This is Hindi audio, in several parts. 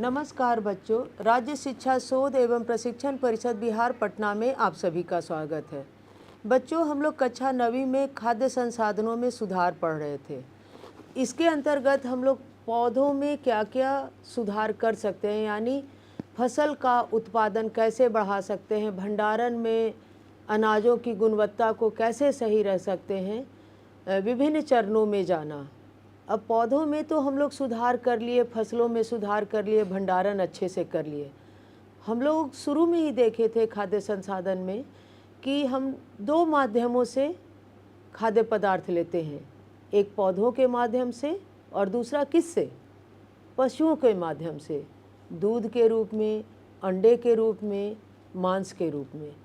नमस्कार बच्चों, राज्य शिक्षा शोध एवं प्रशिक्षण परिषद बिहार पटना में आप सभी का स्वागत है। बच्चों, हम लोग कक्षा 9वीं में खाद्य संसाधनों में सुधार पढ़ रहे थे। इसके अंतर्गत हम लोग पौधों में क्या क्या सुधार कर सकते हैं, यानी फसल का उत्पादन कैसे बढ़ा सकते हैं, भंडारण में अनाजों की गुणवत्ता को कैसे सही रह सकते हैं, विभिन्न चरणों में जाना। अब पौधों में तो हम लोग सुधार कर लिए, फसलों में सुधार कर लिए, भंडारण अच्छे से कर लिए। हम लोग शुरू में ही देखे थे खाद्य संसाधन में कि हम दो माध्यमों से खाद्य पदार्थ लेते हैं, एक पौधों के माध्यम से और दूसरा किससे? पशुओं के माध्यम से, दूध के रूप में, अंडे के रूप में, मांस के रूप में।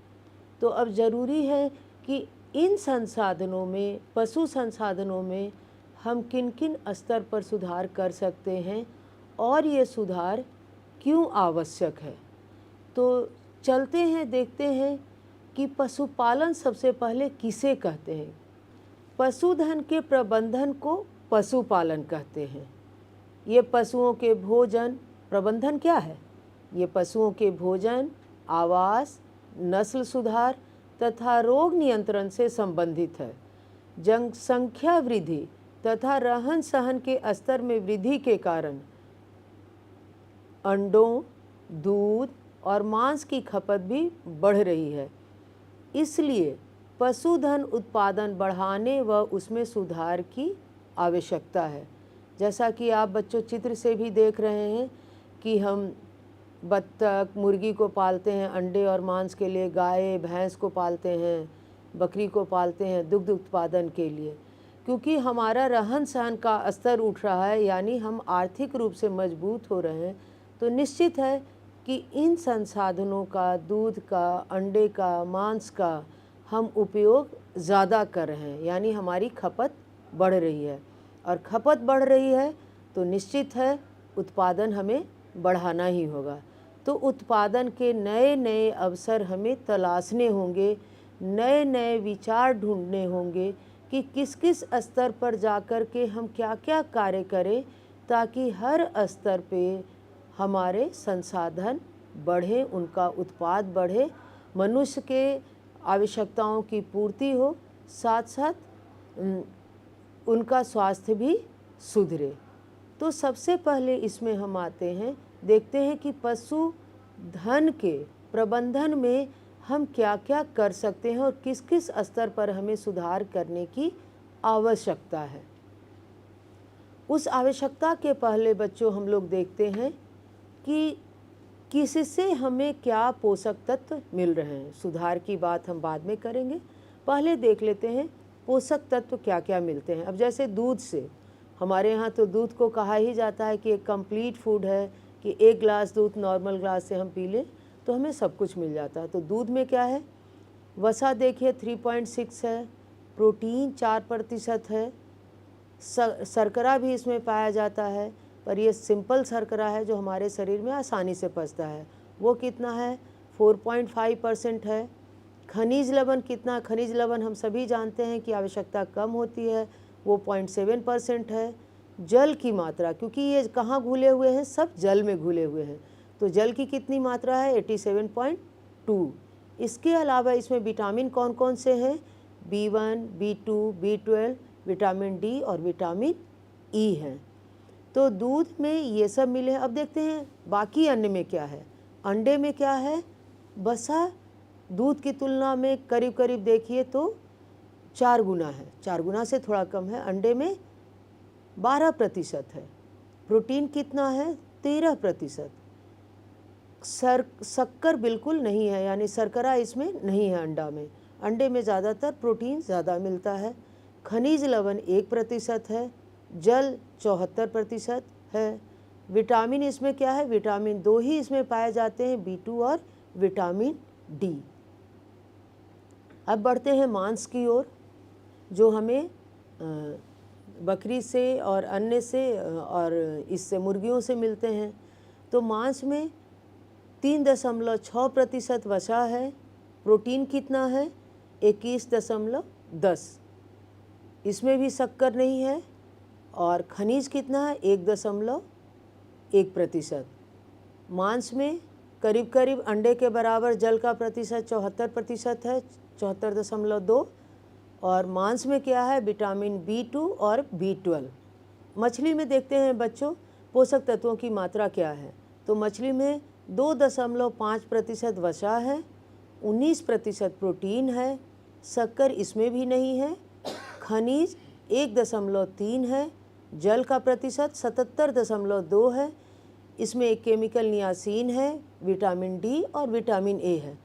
तो अब ज़रूरी है कि इन संसाधनों में, पशु संसाधनों में हम किन किन स्तर पर सुधार कर सकते हैं और ये सुधार क्यों आवश्यक है। तो चलते हैं, देखते हैं कि पशुपालन सबसे पहले किसे कहते हैं। पशुधन के प्रबंधन को पशुपालन कहते हैं। ये पशुओं के भोजन प्रबंधन क्या है? ये पशुओं के भोजन, आवास, नस्ल सुधार तथा रोग नियंत्रण से संबंधित है। जनसंख्या वृद्धि तथा रहन सहन के स्तर में वृद्धि के कारण अंडों, दूध और मांस की खपत भी बढ़ रही है। इसलिए पशुधन उत्पादन बढ़ाने व उसमें सुधार की आवश्यकता है। जैसा कि आप बच्चों चित्र से भी देख रहे हैं कि हम बत्तख, मुर्गी को पालते हैं अंडे और मांस के लिए, गाय भैंस को पालते हैं, बकरी को पालते हैं दुग्ध उत्पादन के लिए। क्योंकि हमारा रहन सहन का स्तर उठ रहा है, यानी हम आर्थिक रूप से मजबूत हो रहे हैं, तो निश्चित है कि इन संसाधनों का, दूध का, अंडे का, मांस का हम उपयोग ज़्यादा कर रहे हैं, यानी हमारी खपत बढ़ रही है। और खपत बढ़ रही है तो निश्चित है उत्पादन हमें बढ़ाना ही होगा। तो उत्पादन के नए नए अवसर हमें तलाशने होंगे, नए नए विचार ढूंढने होंगे कि किस किस स्तर पर जाकर के हम क्या क्या कार्य करें ताकि हर स्तर पे हमारे संसाधन बढ़े, उनका उत्पाद बढ़े, मनुष्य के आवश्यकताओं की पूर्ति हो, साथ साथ उनका स्वास्थ्य भी सुधरे। तो सबसे पहले इसमें हम आते हैं, देखते हैं कि पशुधन के प्रबंधन में हम क्या क्या कर सकते हैं और किस किस स्तर पर हमें सुधार करने की आवश्यकता है। उस आवश्यकता के पहले बच्चों हम लोग देखते हैं कि किससे हमें क्या पोषक तत्व मिल रहे हैं। सुधार की बात हम बाद में करेंगे, पहले देख लेते हैं पोषक तत्व क्या क्या मिलते हैं। अब जैसे दूध से, हमारे यहाँ तो दूध को कहा ही जाता है कि एक कंप्लीट फूड है, कि एक गिलास दूध नॉर्मल ग्लास से हम पी लें तो हमें सब कुछ मिल जाता है। तो दूध में क्या है? वसा देखिए 3.6 है, प्रोटीन 4% है, शर्करा भी इसमें पाया जाता है, पर ये सिंपल शर्करा है जो हमारे शरीर में आसानी से पचता है। वो कितना है? 4.5% है। खनिज लवण कितना? खनिज लवण हम सभी जानते हैं कि आवश्यकता कम होती है, वो 0.7% है। जल की मात्रा, क्योंकि ये कहाँ घुले हुए हैं? सब जल में घुले हुए हैं, तो जल की कितनी मात्रा है? 87.2। इसके अलावा इसमें विटामिन कौन कौन से हैं? B1, B2, B12, vitamin D और विटामिन ई हैं। तो दूध में ये सब मिले। अब देखते हैं बाकी अन्न में क्या है। अंडे में क्या है? वसा दूध की तुलना में करीब करीब देखिए तो 4 गुना है, 4 गुना से थोड़ा कम है। अंडे में 12% है। प्रोटीन कितना है? 13%। शक्कर बिल्कुल नहीं है, यानी शर्करा इसमें नहीं है अंडा में। अंडे में ज़्यादातर प्रोटीन ज़्यादा मिलता है। खनिज लवण 1% है। जल 74% है। विटामिन इसमें क्या है? विटामिन 2 ही इसमें पाए जाते हैं, B2 और विटामिन डी। अब बढ़ते हैं मांस की ओर, जो हमें बकरी से और अन्य से और इससे मुर्गियों से मिलते हैं। तो मांस में 3.6% वसा है। प्रोटीन कितना है? 21.10। इसमें भी शक्कर नहीं है। और खनिज कितना है? 1.1%। मांस में करीब करीब अंडे के बराबर जल का प्रतिशत 74% है, 74.2। और मांस में क्या है, विटामिन B2 और B12। मछली में देखते हैं बच्चों पोषक तत्वों की मात्रा क्या है। तो मछली में 2.5% वसा है, 19% प्रोटीन है, शक्कर इसमें भी नहीं है, खनिज 1.3 है, जल का प्रतिशत 77.2 है, इसमें एक केमिकल नियासिन है, विटामिन डी और विटामिन ए है।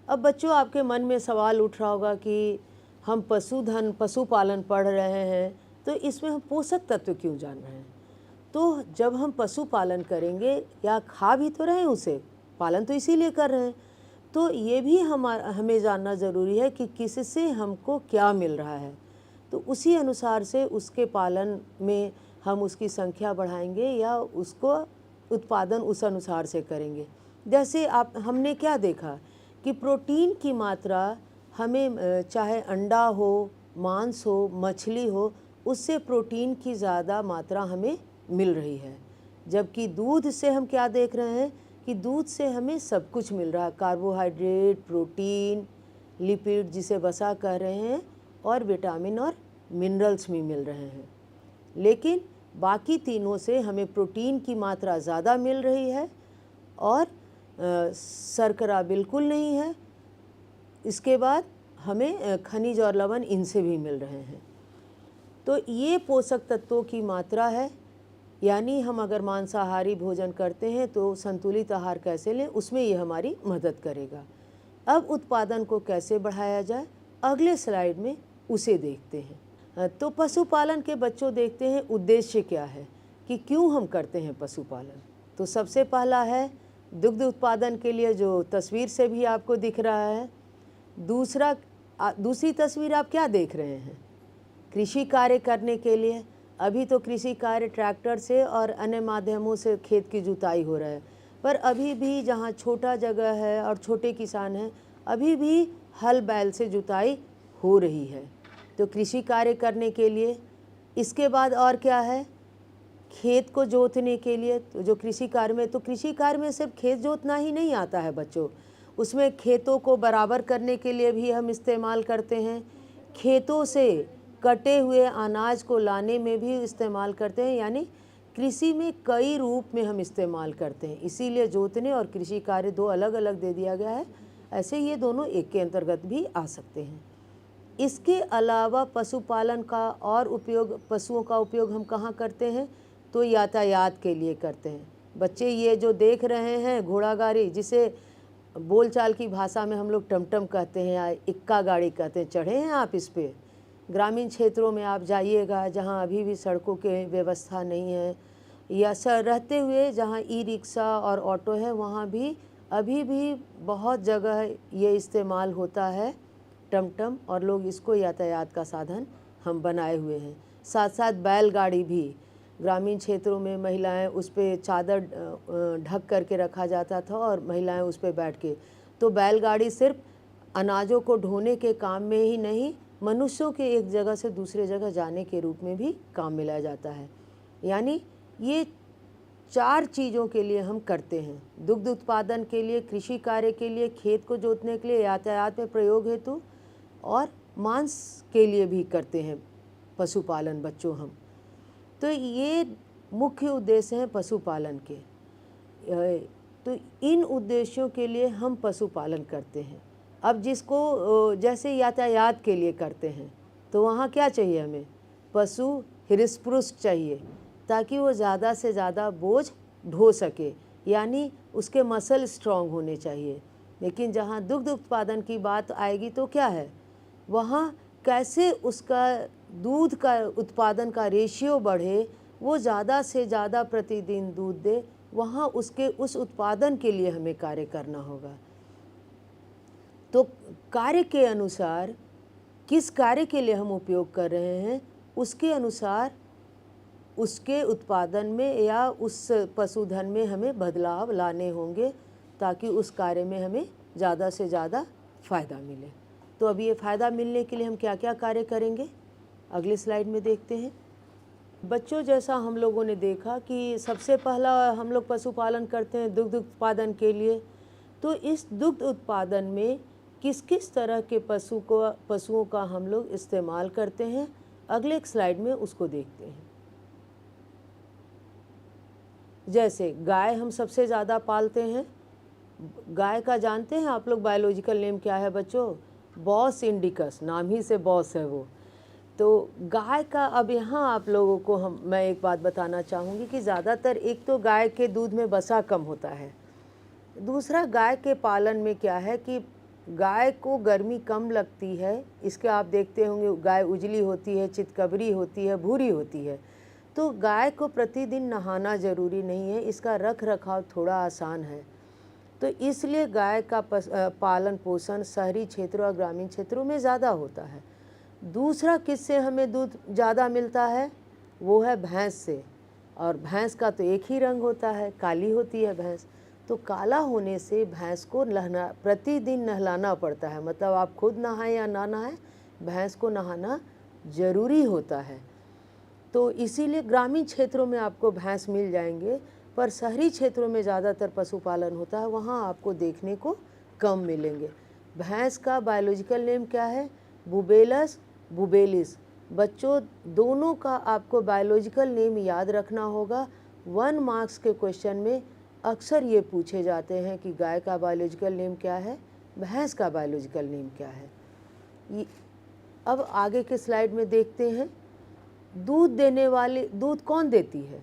अब बच्चों आपके मन में सवाल उठ रहा होगा कि हम पशुपालन पढ़ रहे हैं तो इसमें हम पोषक तत्व क्यों जान रहे हैं। तो जब हम पशुपालन करेंगे या खा भी तो रहे हैं उसे, पालन तो इसीलिए कर रहे हैं, तो ये भी हमें जानना ज़रूरी है कि किससे हमको क्या मिल रहा है। तो उसी अनुसार से उसके पालन में हम उसकी संख्या बढ़ाएंगे या उसको उत्पादन उस अनुसार से करेंगे। जैसे हमने क्या देखा कि प्रोटीन की मात्रा हमें चाहे अंडा हो, मांस हो, मछली हो, उससे प्रोटीन की ज़्यादा मात्रा हमें मिल रही है। जबकि दूध से हम क्या देख रहे हैं कि दूध से हमें सब कुछ मिल रहा है, कार्बोहाइड्रेट, प्रोटीन, लिपिड जिसे वसा कह रहे हैं, और विटामिन और मिनरल्स भी मिल रहे हैं। लेकिन बाकी तीनों से हमें प्रोटीन की मात्रा ज़्यादा मिल रही है और शर्करा बिल्कुल नहीं है। इसके बाद हमें खनिज और लवण इनसे भी मिल रहे हैं। तो ये पोषक तत्वों की मात्रा है। यानी हम अगर मांसाहारी भोजन करते हैं तो संतुलित आहार कैसे लें, उसमें ये हमारी मदद करेगा। अब उत्पादन को कैसे बढ़ाया जाए, अगले स्लाइड में उसे देखते हैं। तो पशुपालन के बच्चों देखते हैं उद्देश्य क्या है कि क्यों हम करते हैं पशुपालन। तो सबसे पहला है दुग्ध उत्पादन के लिए, जो तस्वीर से भी आपको दिख रहा है। दूसरी तस्वीर आप क्या देख रहे हैं, कृषि कार्य करने के लिए। अभी तो कृषि कार्य ट्रैक्टर से और अन्य माध्यमों से खेत की जुताई हो रहा है, पर अभी भी जहाँ छोटा जगह है और छोटे किसान हैं, अभी भी हल बैल से जुताई हो रही है। तो कृषि कार्य करने के लिए। इसके बाद और क्या है, खेत को जोतने के लिए। तो जो कृषि कार्य में, तो कृषि कार्य में सिर्फ खेत जोतना ही नहीं आता है बच्चों, उसमें खेतों को बराबर करने के लिए भी हम इस्तेमाल करते हैं। खेतों से कटे हुए अनाज को लाने में भी इस्तेमाल करते हैं। यानी कृषि में कई रूप में हम इस्तेमाल करते हैं, इसीलिए जोतने और कृषि कार्य दो अलग अलग दे दिया गया है। ऐसे ये दोनों एक के अंतर्गत भी आ सकते हैं। इसके अलावा पशुपालन का और उपयोग, पशुओं का उपयोग हम कहाँ करते हैं, तो यातायात के लिए करते हैं। बच्चे ये जो देख रहे हैं घोड़ा गाड़ी, जिसे बोलचाल की भाषा में हम लोग टमटम कहते हैं या इक्का गाड़ी कहते हैं, चढ़े हैं आप इस पे। ग्रामीण क्षेत्रों में आप जाइएगा जहाँ अभी भी सड़कों की व्यवस्था नहीं है, या रहते हुए जहाँ ई रिक्शा और ऑटो है, वहाँ भी अभी भी बहुत जगह ये इस्तेमाल होता है टमटम, और लोग इसको यातायात का साधन हम बनाए हुए हैं। साथ साथ बैलगाड़ी भी ग्रामीण क्षेत्रों में महिलाएं उस पर चादर ढक करके रखा जाता था और महिलाएं उस पर बैठ के, तो बैलगाड़ी सिर्फ अनाजों को ढोने के काम में ही नहीं, मनुष्यों के एक जगह से दूसरे जगह जाने के रूप में भी काम में लाया जाता है। यानी ये 4 चीज़ों के लिए हम करते हैं, दुग्ध उत्पादन के लिए, कृषि कार्य के लिए, खेत को जोतने के लिए, यातायात में प्रयोग हेतु, और मांस के लिए भी करते हैं पशुपालन बच्चों हम। तो ये मुख्य उद्देश्य हैं पशुपालन के। तो इन उद्देश्यों के लिए हम पशुपालन करते हैं। अब जिसको जैसे यातायात के लिए करते हैं, तो वहाँ क्या चाहिए हमें, पशु हृष्ट-पुष्ट चाहिए, ताकि वो ज़्यादा से ज़्यादा बोझ ढो सके, यानी उसके मसल स्ट्रॉन्ग होने चाहिए। लेकिन जहाँ दुग्ध उत्पादन की बात आएगी तो क्या है, वहाँ कैसे उसका दूध का उत्पादन का रेशियो बढ़े, वो ज़्यादा से ज़्यादा प्रतिदिन दूध दे, वहाँ उसके उस उत्पादन के लिए हमें कार्य करना होगा। तो कार्य के अनुसार, किस कार्य के लिए हम उपयोग कर रहे हैं, उसके अनुसार उसके उत्पादन में या उस पशुधन में हमें बदलाव लाने होंगे, ताकि उस कार्य में हमें ज़्यादा से ज़्यादा फ़ायदा मिले। तो अब ये फ़ायदा मिलने के लिए हम क्या क्या कार्य करेंगे, अगले स्लाइड में देखते हैं। बच्चों, जैसा हम लोगों ने देखा कि सबसे पहला हम लोग पशुपालन करते हैं दुग्ध उत्पादन के लिए। तो इस दुग्ध उत्पादन में किस किस तरह के पशुओं का हम लोग इस्तेमाल करते हैं, अगले एक स्लाइड में उसको देखते हैं। जैसे गाय हम सबसे ज़्यादा पालते हैं। गाय का जानते हैं आप लोग बायोलॉजिकल नेम क्या है बच्चों? बॉस इंडिकस, नाम ही से बॉस है वो। तो गाय का अब यहाँ आप लोगों को मैं एक बात बताना चाहूँगी कि ज़्यादातर एक तो गाय के दूध में वसा कम होता है, दूसरा गाय के पालन में क्या है कि गाय को गर्मी कम लगती है। इसके आप देखते होंगे गाय उजली होती है, चितकबरी होती है, भूरी होती है। तो गाय को प्रतिदिन नहाना ज़रूरी नहीं है, इसका रख रखाव थोड़ा आसान है। तो इसलिए गाय का पालन पोषण शहरी क्षेत्रों और ग्रामीण क्षेत्रों में ज़्यादा होता है। दूसरा किससे हमें दूध ज़्यादा मिलता है, वो है भैंस से। और भैंस का तो एक ही रंग होता है, काली होती है भैंस। तो काला होने से भैंस को प्रतिदिन नहलाना पड़ता है। मतलब आप खुद नहाएं या ना नहाएं, भैंस को नहाना ज़रूरी होता है। तो इसीलिए ग्रामीण क्षेत्रों में आपको भैंस मिल जाएंगे, पर शहरी क्षेत्रों में ज़्यादातर पशुपालन होता है, वहाँ आपको देखने को कम मिलेंगे। भैंस का बायोलॉजिकल नेम क्या है? बुबेलस बुबेलिस। बच्चों, दोनों का आपको बायोलॉजिकल नेम याद रखना होगा। 1 मार्क्स के क्वेश्चन में अक्सर ये पूछे जाते हैं कि गाय का बायोलॉजिकल नेम क्या है, भैंस का बायोलॉजिकल नेम क्या है। अब आगे के स्लाइड में देखते हैं। दूध देने वाले, दूध कौन देती है,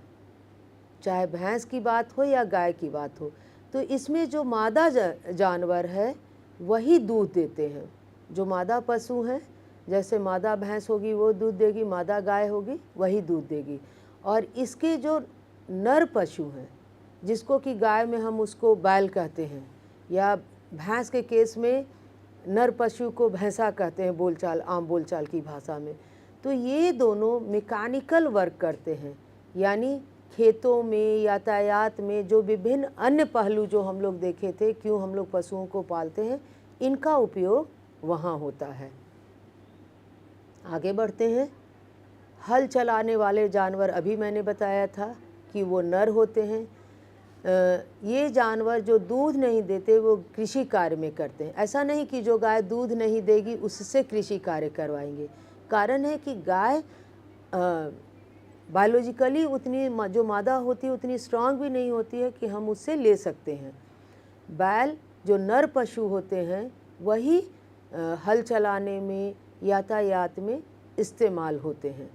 चाहे भैंस की बात हो या गाय की बात हो। तो इसमें जो मादा जानवर है वही दूध देते हैं। जो मादा पशु हैं, जैसे मादा भैंस होगी वो दूध देगी, मादा गाय होगी वही दूध देगी। और इसके जो नर पशु हैं, जिसको कि गाय में हम उसको बैल कहते हैं, या भैंस के केस में नर पशु को भैंसा कहते हैं बोलचाल, आम बोलचाल की भाषा में। तो ये दोनों मैकेनिकल वर्क करते हैं, यानी खेतों में, यातायात में जो विभिन्न अन्य पहलू जो हम लोग देखे थे, क्यों हम लोग पशुओं को पालते हैं, इनका उपयोग वहाँ होता है। आगे बढ़ते हैं। हल चलाने वाले जानवर अभी मैंने बताया था कि वो नर होते हैं। ये जानवर जो दूध नहीं देते वो कृषि कार्य में करते हैं। ऐसा नहीं कि जो गाय दूध नहीं देगी उससे कृषि कार्य करवाएंगे। कारण है कि गाय बायोलॉजिकली उतनी जो मादा होती है उतनी स्ट्रांग भी नहीं होती है कि हम उससे ले सकते हैं। बैल जो नर पशु होते हैं वही हल चलाने में, यातायात में इस्तेमाल होते हैं।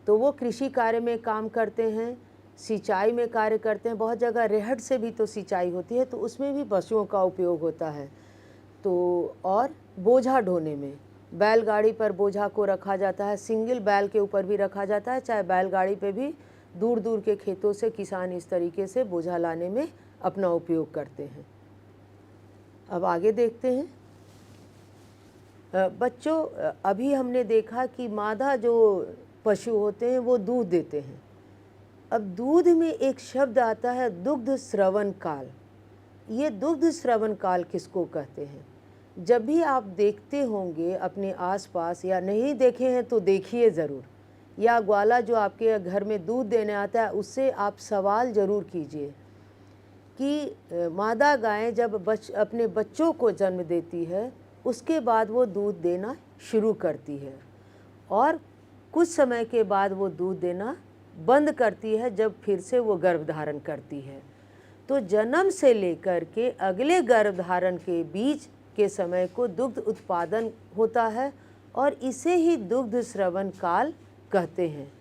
तो वो कृषि कार्य में काम करते हैं, सिंचाई में कार्य करते हैं। बहुत जगह रेहड़ से भी तो सिंचाई होती है, तो उसमें भी पशुओं का उपयोग होता है। तो और बोझा ढोने में बैलगाड़ी पर बोझा को रखा जाता है, सिंगल बैल के ऊपर भी रखा जाता है, चाहे बैलगाड़ी पे भी दूर दूर के खेतों से किसान इस तरीके से बोझा लाने में अपना उपयोग करते हैं। अब आगे देखते हैं। बच्चों, अभी हमने देखा कि मादा जो पशु होते हैं वो दूध देते हैं। अब दूध में एक शब्द आता है दुग्ध श्रवण काल। ये दुग्ध श्रवण काल किसको कहते हैं? जब भी आप देखते होंगे अपने आसपास, या नहीं देखे हैं तो देखिए ज़रूर, या ग्वाला जो आपके घर में दूध देने आता है उससे आप सवाल ज़रूर कीजिए कि मादा गाय जब अपने बच्चों को जन्म देती है उसके बाद वो दूध देना शुरू करती है, और कुछ समय के बाद वो दूध देना बंद करती है जब फिर से वो गर्भधारण करती है। तो जन्म से लेकर के अगले गर्भधारण के बीच के समय को दुग्ध उत्पादन होता है, और इसे ही दुग्ध श्रवण काल कहते हैं।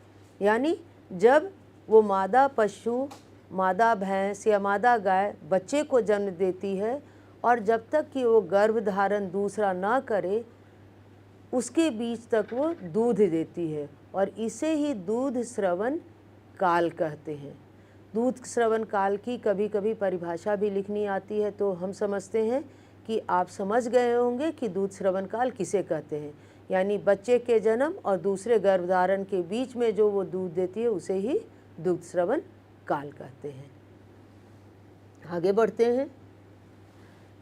यानी जब वो मादा पशु, मादा भैंस या मादा गाय बच्चे को जन्म देती है, और जब तक कि वो गर्भधारण दूसरा ना करे उसके बीच तक वो दूध देती है, और इसे ही दूध श्रवण काल कहते हैं। दूध श्रवण काल की कभी कभी परिभाषा भी लिखनी आती है, तो हम समझते हैं कि आप समझ गए होंगे कि दूध श्रवण काल किसे कहते हैं। यानी बच्चे के जन्म और दूसरे गर्भधारण के बीच में जो वो दूध देती है उसे ही दुग्ध श्रवण काल कहते हैं। आगे बढ़ते हैं।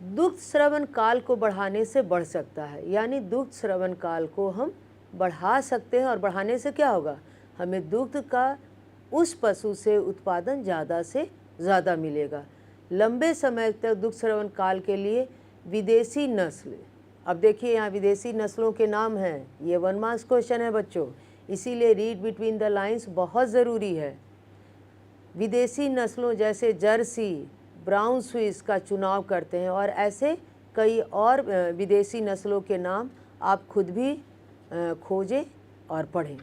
दुग्ध श्रवण काल को बढ़ाने से बढ़ सकता है, यानी दुग्ध श्रवण काल को हम बढ़ा सकते हैं, और बढ़ाने से क्या होगा? हमें दुग्ध का उस पशु से उत्पादन ज़्यादा से ज़्यादा मिलेगा। लंबे समय तक दुग्ध स्रवण काल के लिए विदेशी नस्ल, अब देखिए यहाँ विदेशी नस्लों के नाम हैं, ये 1 मार्क्स क्वेश्चन है बच्चों, इसीलिए रीड बिटवीन द लाइंस बहुत ज़रूरी है। विदेशी नस्लों जैसे जर्सी, ब्राउन स्विस का चुनाव करते हैं और ऐसे कई और विदेशी नस्लों के नाम आप खुद भी खोजें और पढ़ें।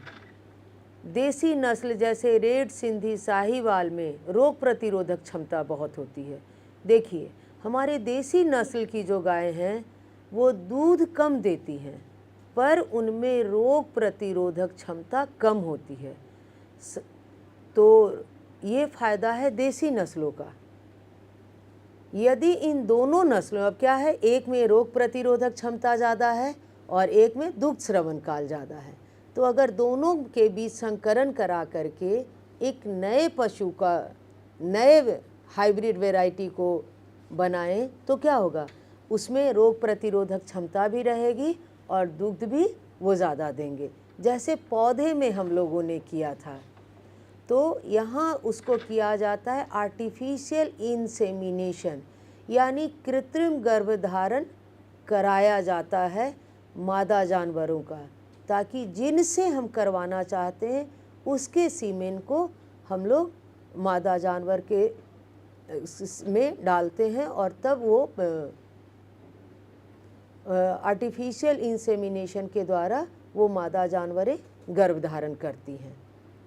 देसी नस्ल जैसे रेड सिंधी, साहीवाल में रोग प्रतिरोधक क्षमता बहुत होती है। देखिए हमारे देसी नस्ल की जो गायें हैं वो दूध कम देती हैं, पर उनमें रोग प्रतिरोधक क्षमता कम होती है। तो ये फ़ायदा है देसी नस्लों का। यदि इन दोनों नस्लों, अब क्या है, एक में रोग प्रतिरोधक क्षमता ज़्यादा है और एक में दुग्ध स्रवण काल ज़्यादा है, तो अगर दोनों के बीच संकरण करा करके एक नए पशु का, नए हाइब्रिड वैरायटी को बनाएं तो क्या होगा, उसमें रोग प्रतिरोधक क्षमता भी रहेगी और दुग्ध भी वो ज़्यादा देंगे, जैसे पौधे में हम लोगों ने किया था। तो यहाँ उसको किया जाता है आर्टिफिशियल इंसेमिनेशन, यानी कृत्रिम गर्भधारण कराया जाता है मादा जानवरों का, ताकि जिनसे हम करवाना चाहते हैं उसके सीमेन को हम लोग मादा जानवर के में डालते हैं और तब वो आर्टिफिशियल इंसेमिनेशन के द्वारा वो मादा जानवरें गर्भधारण करती हैं।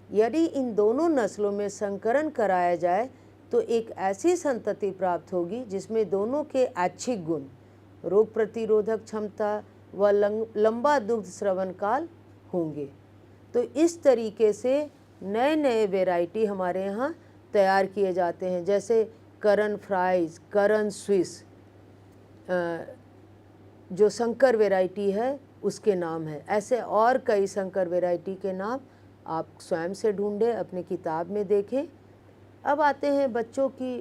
यदि इन दोनों नस्लों में संकरण कराया जाए तो एक ऐसी संतति प्राप्त होगी जिसमें दोनों के ऐच्छिक गुण, रोग प्रतिरोधक क्षमता व लंबा दुग्ध स्रवण काल होंगे। तो इस तरीके से नए नए वैरायटी हमारे यहाँ तैयार किए जाते हैं, जैसे करन फ्राइज, करन स्विस, जो संकर वैरायटी है उसके नाम है। ऐसे और कई संकर वैरायटी के नाम आप स्वयं से ढूंढें, अपनी किताब में देखें। अब आते हैं बच्चों की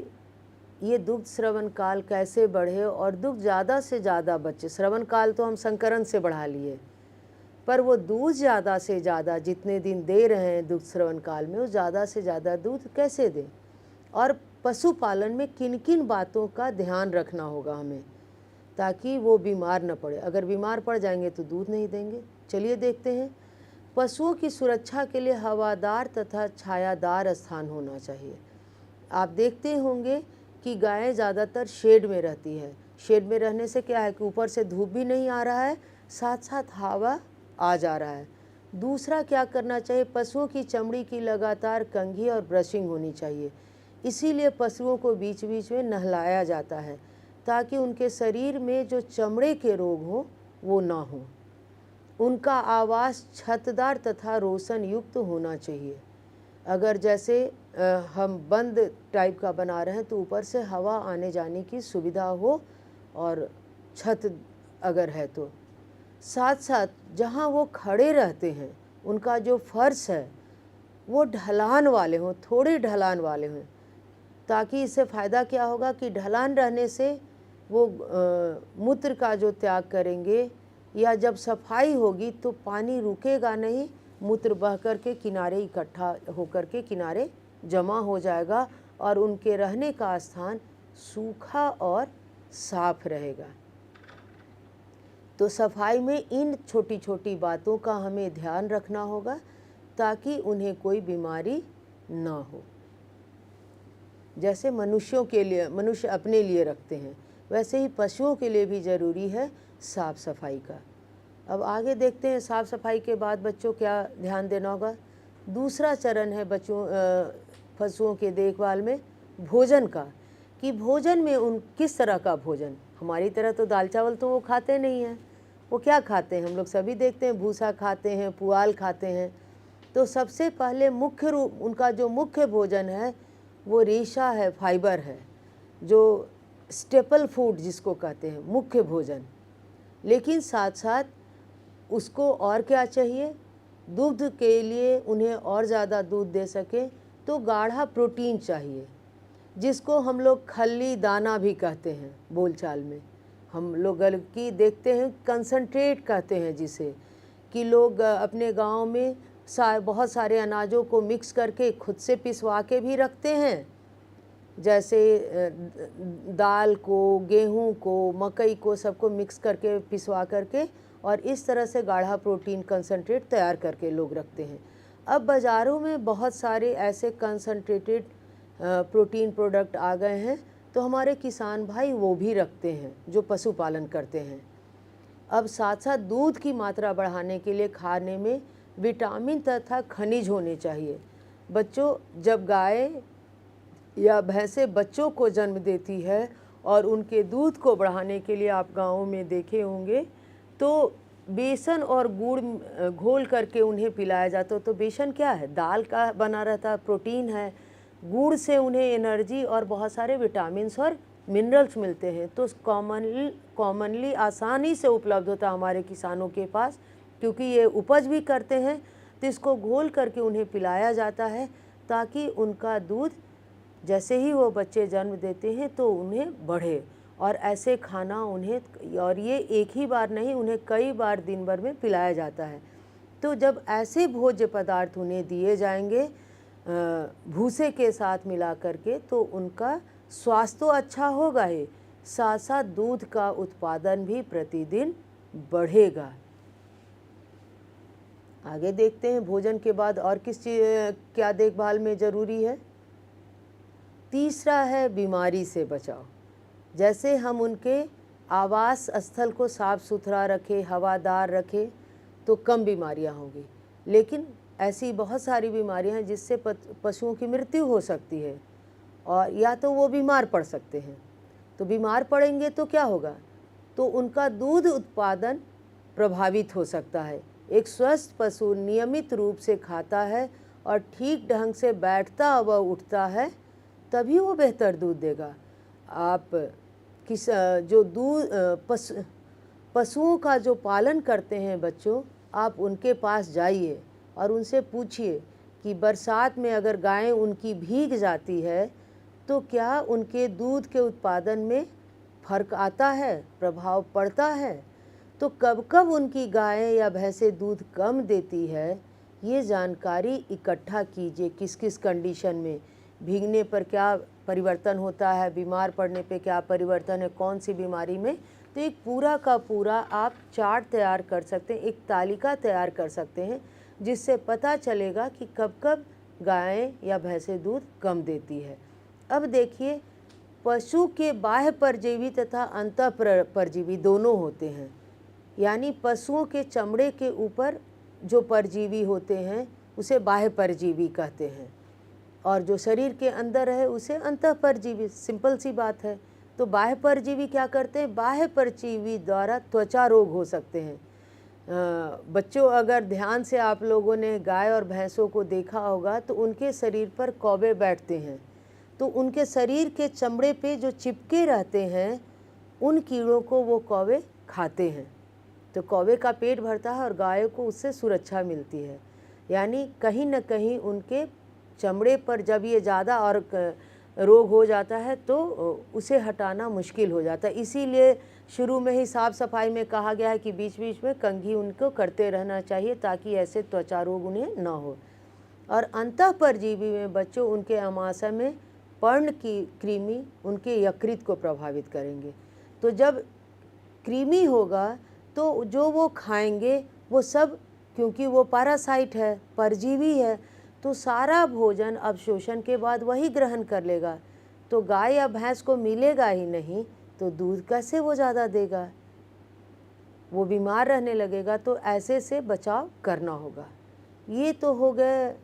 ये दुग्ध स्रवण काल कैसे बढ़े और दुग्ध ज़्यादा से ज़्यादा बचे। श्रवण काल तो हम संकरण से बढ़ा लिए, पर वो दूध ज़्यादा से ज़्यादा जितने दिन दे रहे हैं दुग्ध स्रवण काल में, वो ज़्यादा से ज़्यादा दूध कैसे दें, और पशुपालन में किन किन बातों का ध्यान रखना होगा हमें ताकि वो बीमार न पड़े। अगर बीमार पड़ जाएंगे तो दूध नहीं देंगे। चलिए देखते हैं। पशुओं की सुरक्षा के लिए हवादार तथा छायादार स्थान होना चाहिए। आप देखते होंगे कि गायें ज़्यादातर शेड में रहती है। शेड में रहने से क्या है कि ऊपर से धूप भी नहीं आ रहा है, साथ साथ हवा आ जा रहा है। दूसरा क्या करना चाहिए, पशुओं की चमड़ी की लगातार कंघी और ब्रशिंग होनी चाहिए। इसीलिए पशुओं को बीच बीच में नहलाया जाता है ताकि उनके शरीर में जो चमड़े के रोग हों वो ना हों। उनका आवास छतदार तथा रोशन युक्त होना चाहिए। अगर जैसे हम बंद टाइप का बना रहे हैं तो ऊपर से हवा आने जाने की सुविधा हो और छत अगर है तो। साथ साथ जहाँ वो खड़े रहते हैं उनका जो फर्श है वो ढलान वाले हों, थोड़े ढलान वाले हों, ताकि इससे फ़ायदा क्या होगा कि ढलान रहने से वो मूत्र का जो त्याग करेंगे या जब सफाई होगी तो पानी रुकेगा नहीं, मूत्र बह कर के किनारे इकट्ठा होकर के किनारे जमा हो जाएगा और उनके रहने का स्थान सूखा और साफ रहेगा। तो सफाई में इन छोटी छोटी बातों का हमें ध्यान रखना होगा ताकि उन्हें कोई बीमारी ना हो। जैसे मनुष्यों के लिए, मनुष्य अपने लिए रखते हैं, वैसे ही पशुओं के लिए भी ज़रूरी है साफ़ सफाई का। अब आगे देखते हैं साफ़ सफाई के बाद बच्चों क्या ध्यान देना होगा। दूसरा चरण है पशुओं के देखभाल में भोजन का, कि भोजन में उन किस तरह का भोजन। हमारी तरह तो दाल चावल तो वो खाते नहीं हैं, वो क्या खाते हैं, हम लोग सभी देखते हैं, भूसा खाते हैं, पुआल खाते हैं। तो सबसे पहले मुख्य रूप उनका जो मुख्य भोजन है वो रेशा है, फाइबर है, जो स्टेपल फूड जिसको कहते हैं, मुख्य भोजन। लेकिन साथ साथ उसको और क्या चाहिए, दूध के लिए उन्हें और ज़्यादा दूध दे सके तो गाढ़ा प्रोटीन चाहिए, जिसको हम लोग खल्ली दाना भी कहते हैं बोलचाल में। हम लोग की देखते हैं कंसंट्रेट कहते हैं जिसे, कि लोग अपने गांव में बहुत सारे अनाजों को मिक्स करके खुद से पिसवा के भी रखते हैं, जैसे दाल को, गेहूं को, मकई को, सबको मिक्स करके पिसवा करके और इस तरह से गाढ़ा प्रोटीन कंसंट्रेट तैयार करके लोग रखते हैं। अब बाज़ारों में बहुत सारे ऐसे कंसंट्रेटेड प्रोटीन प्रोडक्ट आ गए हैं, तो हमारे किसान भाई वो भी रखते हैं जो पशुपालन करते हैं। अब साथ साथ दूध की मात्रा बढ़ाने के लिए खाने में विटामिन तथा खनिज होने चाहिए। बच्चों, जब गाय या भैंसें बच्चों को जन्म देती है और उनके दूध को बढ़ाने के लिए आप गाँवों में देखे होंगे तो बेसन और गुड़ घोल करके उन्हें पिलाया जाता है। तो बेसन क्या है? दाल का बना रहता, प्रोटीन है। गुड़ से उन्हें एनर्जी और बहुत सारे विटामिन्स और मिनरल्स मिलते हैं। तो कॉमनली आसानी से उपलब्ध होता है हमारे किसानों के पास, क्योंकि ये उपज भी करते हैं। तो इसको घोल करके उन्हें पिलाया जाता है ताकि उनका दूध जैसे ही वो बच्चे जन्म देते हैं तो उन्हें बढ़े। और ऐसे खाना उन्हें, और ये एक ही बार नहीं, उन्हें कई बार दिन भर में पिलाया जाता है। तो जब ऐसे भोज्य पदार्थ उन्हें दिए जाएंगे भूसे के साथ मिला करके, तो उनका स्वास्थ्य तो अच्छा होगा ही, साथ साथ दूध का उत्पादन भी प्रतिदिन बढ़ेगा। आगे देखते हैं भोजन के बाद और किस चीज़ क्या देखभाल में ज़रूरी है। तीसरा है बीमारी से बचाव। जैसे हम उनके आवास स्थल को साफ सुथरा रखें, हवादार रखें, तो कम बीमारियां होंगी। लेकिन ऐसी बहुत सारी बीमारियां हैं जिससे पशुओं की मृत्यु हो सकती है, और या तो वो बीमार पड़ सकते हैं। तो बीमार पड़ेंगे तो क्या होगा? तो उनका दूध उत्पादन प्रभावित हो सकता है। एक स्वस्थ पशु नियमित रूप से खाता है और ठीक ढंग से बैठता व उठता है, तभी वो बेहतर दूध देगा। आप जो पशुओं का जो पालन करते हैं बच्चों, आप उनके पास जाइए और उनसे पूछिए कि बरसात में अगर गाय उनकी भीग जाती है तो क्या उनके दूध के उत्पादन में फर्क आता है, प्रभाव पड़ता है। तो कब कब उनकी गाय या भैंसें दूध कम देती है, ये जानकारी इकट्ठा कीजिए। किस किस कंडीशन में, भीगने पर क्या परिवर्तन होता है, बीमार पड़ने पे क्या परिवर्तन है, कौन सी बीमारी में। तो एक पूरा का पूरा आप चार्ट तैयार कर सकते हैं, एक तालिका तैयार कर सकते हैं, जिससे पता चलेगा कि कब कब गायें या भैंसें दूध कम देती है। अब देखिए, पशु के बाह्य परजीवी तथा अंतः परजीवी दोनों होते हैं। यानी पशुओं के चमड़े के ऊपर जो परजीवी होते हैं उसे बाह्य परजीवी कहते हैं, और जो शरीर के अंदर है उसे अंतः परजीवी। सिंपल सी बात है। तो बाह्य परजीवी क्या करते हैं? बाह्य परजीवी द्वारा त्वचा रोग हो सकते हैं। बच्चों, अगर ध्यान से आप लोगों ने गाय और भैंसों को देखा होगा तो उनके शरीर पर कौवे बैठते हैं। तो उनके शरीर के चमड़े पे जो चिपके रहते हैं, उन कीड़ों को वो कौवे खाते हैं। तो कौवे का पेट भरता है और गायों को उससे सुरक्षा मिलती है। यानी कहीं न कहीं उनके चमड़े पर जब ये ज़्यादा और रोग हो जाता है तो उसे हटाना मुश्किल हो जाता है। इसीलिए शुरू में ही साफ़ सफाई में कहा गया है कि बीच बीच में कंघी उनको करते रहना चाहिए, ताकि ऐसे त्वचा रोग उन्हें न हो। और अंतः परजीवी में बच्चों, उनके आमाशय में पर्ण की कृमि उनके यकृत को प्रभावित करेंगे। तो जब कृमि होगा तो जो वो खाएंगे वो सब, क्योंकि वो पैरासाइट है, परजीवी है, तो सारा भोजन अवशोषण के बाद वही ग्रहण कर लेगा। तो गाय या भैंस को मिलेगा ही नहीं, तो दूध कैसे वो ज़्यादा देगा? वो बीमार रहने लगेगा। तो ऐसे से बचाव करना होगा। ये तो हो गए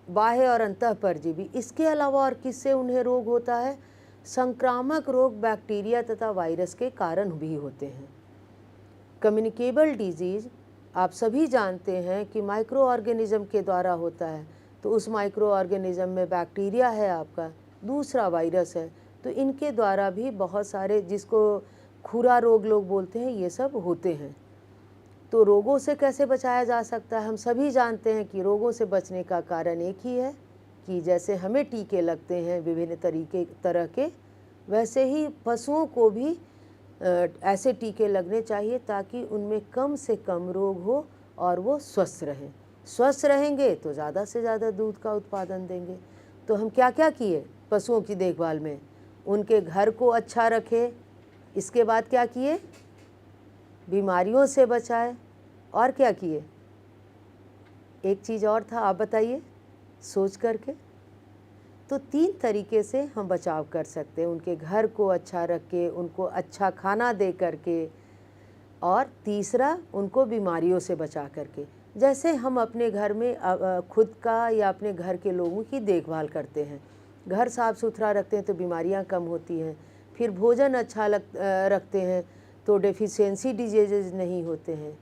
बाह्य और अंतः परजीवी। इसके अलावा और किससे उन्हें रोग होता है? संक्रामक रोग बैक्टीरिया तथा वायरस के कारण भी होते हैं। कम्युनिकेबल डिजीज़ आप सभी जानते हैं कि माइक्रो ऑर्गेनिज्म के द्वारा होता है। तो उस माइक्रो ऑर्गेनिज्म में बैक्टीरिया है आपका, दूसरा वायरस है। तो इनके द्वारा भी बहुत सारे, जिसको खुरा रोग लोग बोलते हैं, ये सब होते हैं। तो रोगों से कैसे बचाया जा सकता है? हम सभी जानते हैं कि रोगों से बचने का कारण एक ही है कि जैसे हमें टीके लगते हैं विभिन्न तरह के, वैसे ही पशुओं को भी ऐसे टीके लगने चाहिए ताकि उनमें कम से कम रोग हो और वो स्वस्थ रहें। स्वस्थ रहेंगे तो ज़्यादा से ज़्यादा दूध का उत्पादन देंगे। तो हम क्या क्या किए पशुओं की देखभाल में? उनके घर को अच्छा रखे, इसके बाद क्या किए? बीमारियों से बचाए, और क्या किए? एक चीज़ और था, आप बताइए सोच करके। तो 3 तरीके से हम बचाव कर सकते हैं, उनके घर को अच्छा रख के, उनको अच्छा खाना दे करके, और तीसरा उनको बीमारियों से बचा करके। जैसे हम अपने घर में खुद का या अपने घर के लोगों की देखभाल करते हैं, घर साफ़ सुथरा रखते हैं तो बीमारियां कम होती हैं। फिर भोजन अच्छा रखते हैं तो डेफिशिएंसी डिजीज़ नहीं होते हैं।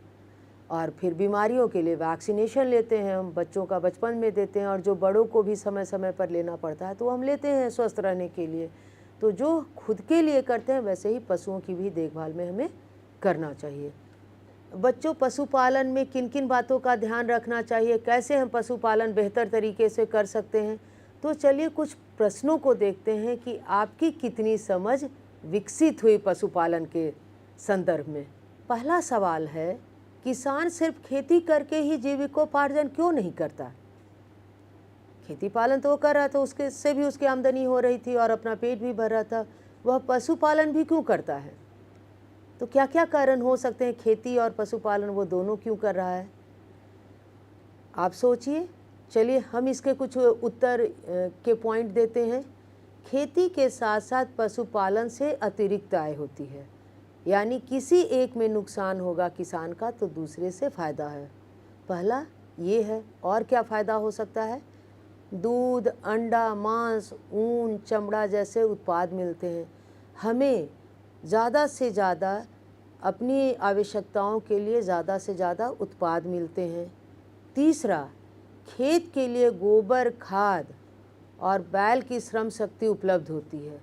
और फिर बीमारियों के लिए वैक्सीनेशन लेते हैं हम, बच्चों का बचपन में देते हैं, और जो बड़ों को भी समय समय पर लेना पड़ता है तो हम लेते हैं स्वस्थ रहने के लिए। तो जो खुद के लिए करते हैं वैसे ही पशुओं की भी देखभाल में हमें करना चाहिए। बच्चों, पशुपालन में किन किन बातों का ध्यान रखना चाहिए, कैसे हम पशुपालन बेहतर तरीके से कर सकते हैं? तो चलिए कुछ प्रश्नों को देखते हैं कि आपकी कितनी समझ विकसित हुई पशुपालन के संदर्भ में। पहला सवाल है, किसान सिर्फ खेती करके ही जीविकोपार्जन क्यों नहीं करता? खेती पालन तो वो कर रहा था, उसके से भी उसकी आमदनी हो रही थी और अपना पेट भी भर रहा था, वह पशुपालन भी क्यों करता है? तो क्या क्या कारण हो सकते हैं, खेती और पशुपालन वो दोनों क्यों कर रहा है? आप सोचिए। चलिए हम इसके कुछ उत्तर के पॉइंट देते हैं। खेती के साथ साथ पशुपालन से अतिरिक्त आय होती है, यानी किसी एक में नुकसान होगा किसान का तो दूसरे से फ़ायदा है। पहला ये है। और क्या फ़ायदा हो सकता है? दूध, अंडा, मांस, ऊन, चमड़ा जैसे उत्पाद मिलते हैं। हमें ज़्यादा से ज़्यादा अपनी आवश्यकताओं के लिए ज़्यादा से ज़्यादा उत्पाद मिलते हैं। तीसरा, खेत के लिए गोबर खाद और बैल की श्रम शक्ति उपलब्ध होती है।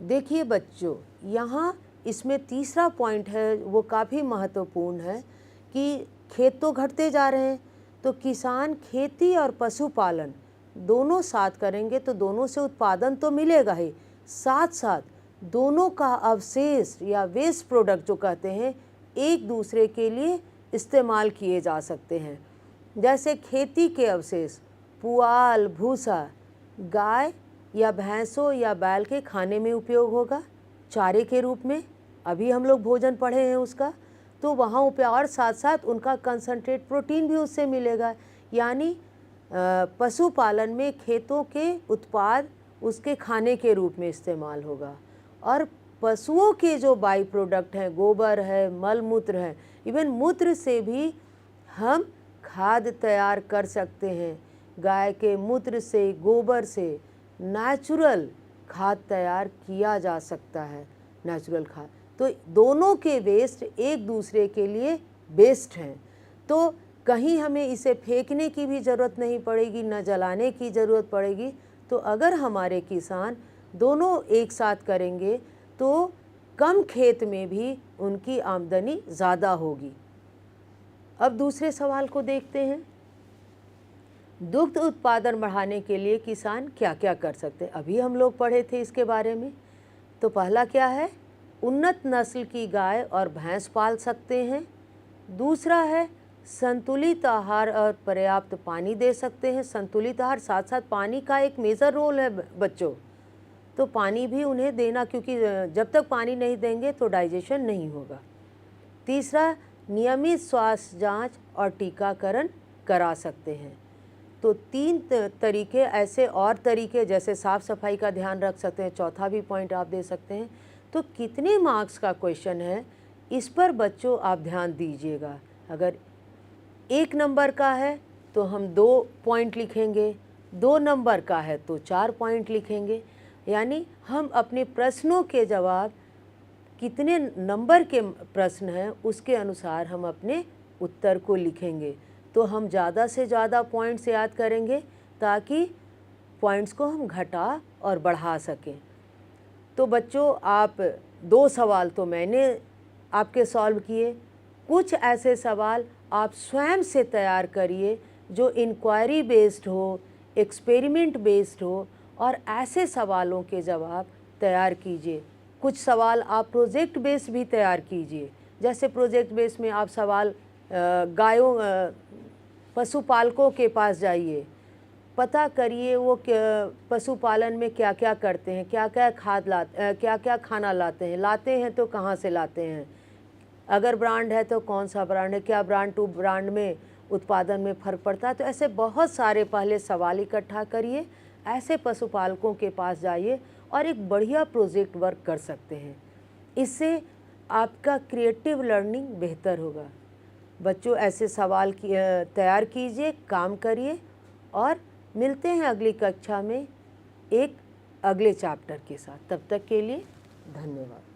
देखिए बच्चों, यहाँ इसमें तीसरा पॉइंट है वो काफ़ी महत्वपूर्ण है कि खेत तो घटते जा रहे हैं, तो किसान खेती और पशुपालन दोनों साथ करेंगे तो दोनों से उत्पादन तो मिलेगा ही, साथ साथ दोनों का अवशेष या वेस्ट प्रोडक्ट जो कहते हैं एक दूसरे के लिए इस्तेमाल किए जा सकते हैं। जैसे खेती के अवशेष, पुआल, भूसा गाय या भैंसों या बैल के खाने में उपयोग होगा, चारे के रूप में। अभी हम लोग भोजन पढ़े हैं उसका, तो वहाँ उपयोग, और साथ साथ उनका कंसंट्रेट प्रोटीन भी उससे मिलेगा। यानी पशुपालन में खेतों के उत्पाद उसके खाने के रूप में इस्तेमाल होगा, और पशुओं के जो बाई प्रोडक्ट हैं, गोबर है, मल मूत्र है, इवन मूत्र से भी हम खाद तैयार कर सकते हैं। गाय के मूत्र से, गोबर से नेचुरल खाद तैयार किया जा सकता है, नेचुरल खाद। तो दोनों के वेस्ट एक दूसरे के लिए बेस्ट हैं, तो कहीं हमें इसे फेंकने की भी ज़रूरत नहीं पड़ेगी, न जलाने की ज़रूरत पड़ेगी। तो अगर हमारे किसान दोनों एक साथ करेंगे तो कम खेत में भी उनकी आमदनी ज़्यादा होगी। अब दूसरे सवाल को देखते हैं। दुग्ध उत्पादन बढ़ाने के लिए किसान क्या क्या कर सकते हैं? अभी हम लोग पढ़े थे इसके बारे में। तो पहला क्या है? उन्नत नस्ल की गाय और भैंस पाल सकते हैं। दूसरा है संतुलित आहार और पर्याप्त पानी दे सकते हैं। संतुलित आहार, साथ साथ पानी का एक मेजर रोल है बच्चों, तो पानी भी उन्हें देना, क्योंकि जब तक पानी नहीं देंगे तो डाइजेशन नहीं होगा। तीसरा, नियमित स्वास्थ्य जांच और टीकाकरण करा सकते हैं। तो 3 तरीके, ऐसे और तरीके जैसे साफ़ सफाई का ध्यान रख सकते हैं, चौथा भी पॉइंट आप दे सकते हैं। तो कितने मार्क्स का क्वेश्चन है, इस पर बच्चों आप ध्यान दीजिएगा। अगर 1 नंबर का है तो हम 2 पॉइंट लिखेंगे, 2 नंबर का है तो 4 पॉइंट लिखेंगे। यानी हम अपने प्रश्नों के जवाब, कितने नंबर के प्रश्न हैं उसके अनुसार हम अपने उत्तर को लिखेंगे। तो हम ज़्यादा से ज़्यादा पॉइंट्स याद करेंगे ताकि पॉइंट्स को हम घटा और बढ़ा सकें। तो बच्चों, आप 2 सवाल तो मैंने आपके सॉल्व किए, कुछ ऐसे सवाल आप स्वयं से तैयार करिए जो इंक्वायरी बेस्ड हो, एक्सपेरिमेंट बेस्ड हो, और ऐसे सवालों के जवाब तैयार कीजिए। कुछ सवाल आप प्रोजेक्ट बेस्ड भी तैयार कीजिए। जैसे प्रोजेक्ट बेस्ड में आप सवाल गायों पशुपालकों के पास जाइए, पता करिए वो पशुपालन में क्या क्या करते हैं, क्या क्या क्या क्या खाना लाते हैं तो कहाँ से लाते हैं, अगर ब्रांड है तो कौन सा ब्रांड है, क्या ब्रांड टू ब्रांड में उत्पादन में फ़र्क पड़ता है। तो ऐसे बहुत सारे पहले सवाल इकट्ठा करिए, ऐसे पशुपालकों के पास जाइए और एक बढ़िया प्रोजेक्ट वर्क कर सकते हैं। इससे आपका क्रिएटिव लर्निंग बेहतर होगा। बच्चों, ऐसे सवाल तैयार कीजिए, काम करिए और मिलते हैं अगली कक्षा में एक अगले चैप्टर के साथ। तब तक के लिए धन्यवाद।